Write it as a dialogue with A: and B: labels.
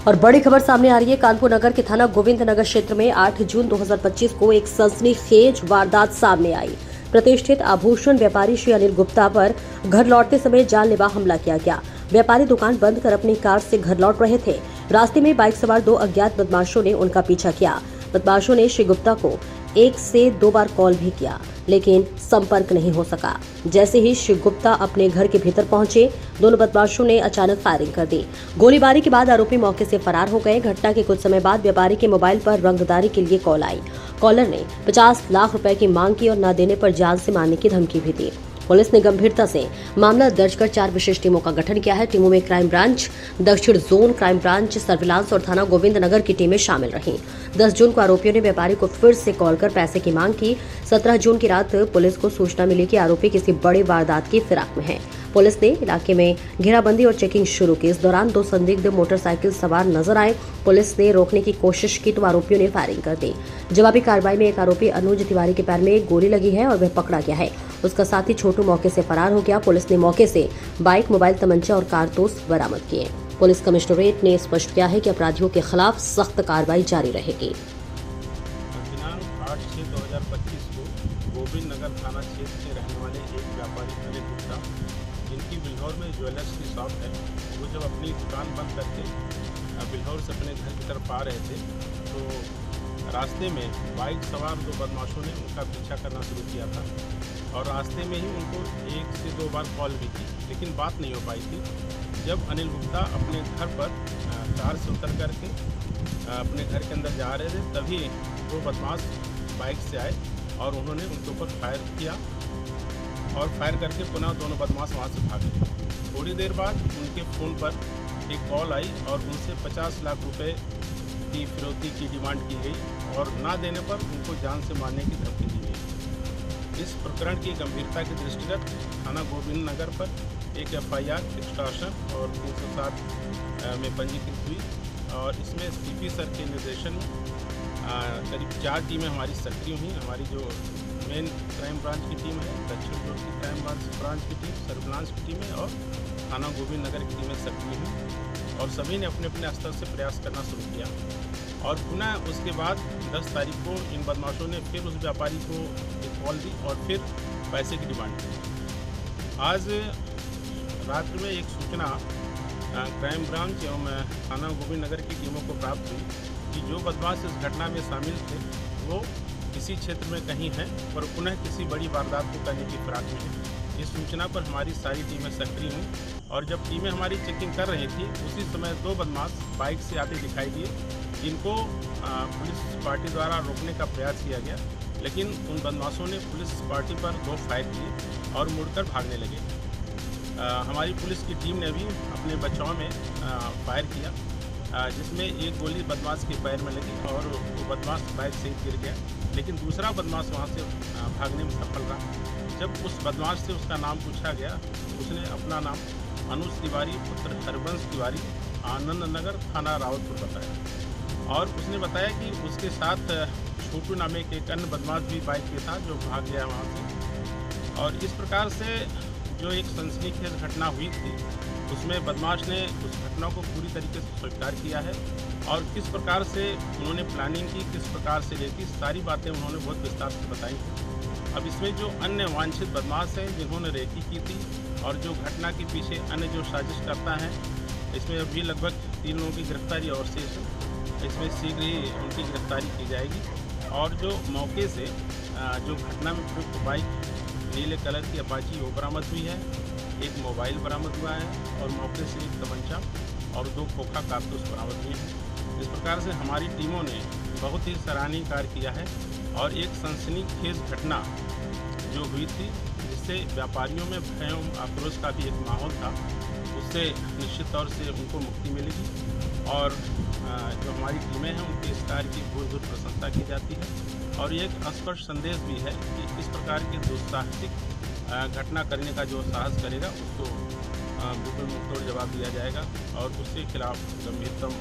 A: और बड़ी खबर सामने आ रही है। कानपुर नगर के थाना गोविंद नगर क्षेत्र में 8 जून 2025 को एक सनसनीखेज वारदात सामने आई। प्रतिष्ठित आभूषण व्यापारी श्री अनिल गुप्ता पर घर लौटते समय जानलेवा हमला किया गया। व्यापारी दुकान बंद कर अपनी कार से घर लौट रहे थे। रास्ते में बाइक सवार 2 अज्ञात बदमाशों ने उनका पीछा किया। बदमाशों ने श्री गुप्ता को 1 से 2 बार कॉल भी किया, लेकिन संपर्क नहीं हो सका। जैसे ही श्री गुप्ता अपने घर के भीतर पहुंचे, दोनों बदमाशों ने अचानक फायरिंग कर दी। गोलीबारी के बाद आरोपी मौके से फरार हो गए। घटना के कुछ समय बाद व्यापारी के मोबाइल पर रंगदारी के लिए कॉल आई। कॉलर ने 50 लाख रुपए की मांग की और न देने पर जान से मारने की धमकी भी दी। पुलिस ने गंभीरता से मामला दर्ज कर 4 विशेष टीमों का गठन किया है। टीमों में क्राइम ब्रांच, दक्षिण जोन क्राइम ब्रांच, सर्विलांस और थाना गोविंद नगर की टीमें शामिल रहीं। 10 जून को आरोपियों ने व्यापारी को फिर से कॉल कर पैसे की मांग की। 17 जून की रात पुलिस को सूचना मिली कि आरोपी किसी बड़ी वारदात की फिराक में है। पुलिस ने इलाके में घेराबंदी और चेकिंग शुरू की। इस दौरान 2 संदिग्ध मोटरसाइकिल सवार नजर आए। पुलिस ने रोकने की कोशिश की तो आरोपियों ने फायरिंग कर दी। जवाबी कार्रवाई में एक आरोपी अनुज तिवारी के पैर में एक गोली लगी है और वह पकड़ा गया है। उसका साथी छोटू मौके से फरार हो गया। पुलिस ने मौके से बाइक, मोबाइल, तमंचा और कारतूस बरामद किए। पुलिस कमिश्नरेट ने स्पष्ट किया है कि अपराधियों के खिलाफ सख्त कार्रवाई जारी रहेगी।
B: दिनांक 8/6/2025 को गोविंद नगर थाना क्षेत्र के रहने वाले एक व्यापारी अनिल गुप्ता, जिनकी बिल्हौर में ज्वेलर्स की शॉप है, वो जब अपनी दुकान बंद करके बिल्हौर से अपने घर की तरफ आ रहे थे तो रास्ते में बाइक सवार 2 बदमाशों ने उनका पीछा करना शुरू किया था और रास्ते में ही उनको 1 से 2 बार कॉल भी की, लेकिन बात नहीं हो पाई थी। जब अनिल गुप्ता अपने घर पर कार से उतर करके अपने घर के अंदर जा रहे थे, तभी 2 बदमाश बाइक से आए और उन्होंने उनके ऊपर फायर किया और फायर करके पुनः दोनों बदमाश वहाँ से भागे। थोड़ी देर बाद उनके फ़ोन पर एक कॉल आई और उनसे 50 लाख रुपए की फिरौती की डिमांड की गई और ना देने पर उनको जान से मारने की धमकी दी गई। इस प्रकरण की गंभीरता के दृष्टिगत थाना गोविंद नगर पर एक FIR एक्सटॉर्शन और 307 में पंजीकृत हुई और इसमें CP सर के निर्देशन में करीब 4 टीमें हमारी सक्रिय हुई। हमारी जो मेन क्राइम ब्रांच की टीम है, दक्षिण जोन की क्राइम ब्रांच की टीम, सर्विलांस की टीमें और थाना गोविंद नगर की टीमें सक्रिय हुई और सभी ने अपने अपने स्तर से प्रयास करना शुरू किया। और पुनः उसके बाद 10 तारीख को इन बदमाशों ने फिर उस व्यापारी को एक कॉल दी और फिर पैसे की डिमांड की। आज रात्रि में एक सूचना क्राइम ब्रांच एवं थाना गोविंद नगर की टीमों को प्राप्त हुई कि जो बदमाश इस घटना में शामिल थे वो इसी क्षेत्र में कहीं हैं और पुनः किसी बड़ी वारदात को करने की फिराक में है। इस सूचना पर हमारी सारी टीमें सक्रिय हुई और जब टीमें हमारी चेकिंग कर रही थी, उसी समय 2 बदमाश बाइक से आते दिखाई दिए, जिनको पुलिस पार्टी द्वारा रोकने का प्रयास किया गया, लेकिन उन बदमाशों ने पुलिस पार्टी पर 2 फायर किए और मुड़कर भागने लगे। हमारी पुलिस की टीम ने भी अपने बचाव में फायर किया, जिसमें एक गोली बदमाश के पैर में लगी और वो बदमाश बाइक से गिर गया, लेकिन दूसरा बदमाश वहाँ से भागने में सफल रहा। जब उस बदमाश से उसका नाम पूछा गया, उसने अपना नाम अनुज तिवारी पुत्र हरबंश तिवारी, आनंद नगर, थाना रावतपुर बताया और उसने बताया कि उसके साथ छोटू नामे के एक अन्य बदमाश भी बाइक पे था जो भाग गया वहाँ से। और इस प्रकार से जो एक सनसनीखेज घटना हुई थी, उसमें बदमाश ने उस घटना को पूरी तरीके से स्वीकार किया है और किस प्रकार से उन्होंने प्लानिंग की, किस प्रकार से लेती, सारी बातें उन्होंने बहुत विस्तार से बताई। अब इसमें जो अन्य वांछित बदमाश हैं जिन्होंने रेकी की थी और जो घटना के पीछे अन्य जो साजिश करता है, इसमें अभी लगभग 3 लोगों की गिरफ्तारी और शेष है। इसमें शीघ्र ही उनकी गिरफ्तारी की जाएगी और जो मौके से जो घटना में प्रयुक्त बाइक नीले कलर की अपाची वो बरामद हुई है, एक मोबाइल बरामद हुआ है और मौके से एक तमंचा और 2 खोखा कारतूस बरामद हुए हैं। इस प्रकार से हमारी टीमों ने बहुत ही सराहनीय कार्य किया है और एक सनसनीखेज घटना जो हुई थी, जिससे व्यापारियों में भय एवं आक्रोश का भी एक माहौल था, उससे निश्चित तौर से उनको मुक्ति मिलेगी और जो हमारी टीमें हैं उनके इस कार्य की भूर प्रशंसा की जाती है और ये एक स्पष्ट संदेश भी है कि इस प्रकार के दुस्साहसिक घटना करने का जो साहस करेगा उसको बिल्कुल मुंहतोड़ जवाब दिया जाएगा और उसके खिलाफ गंभीरतम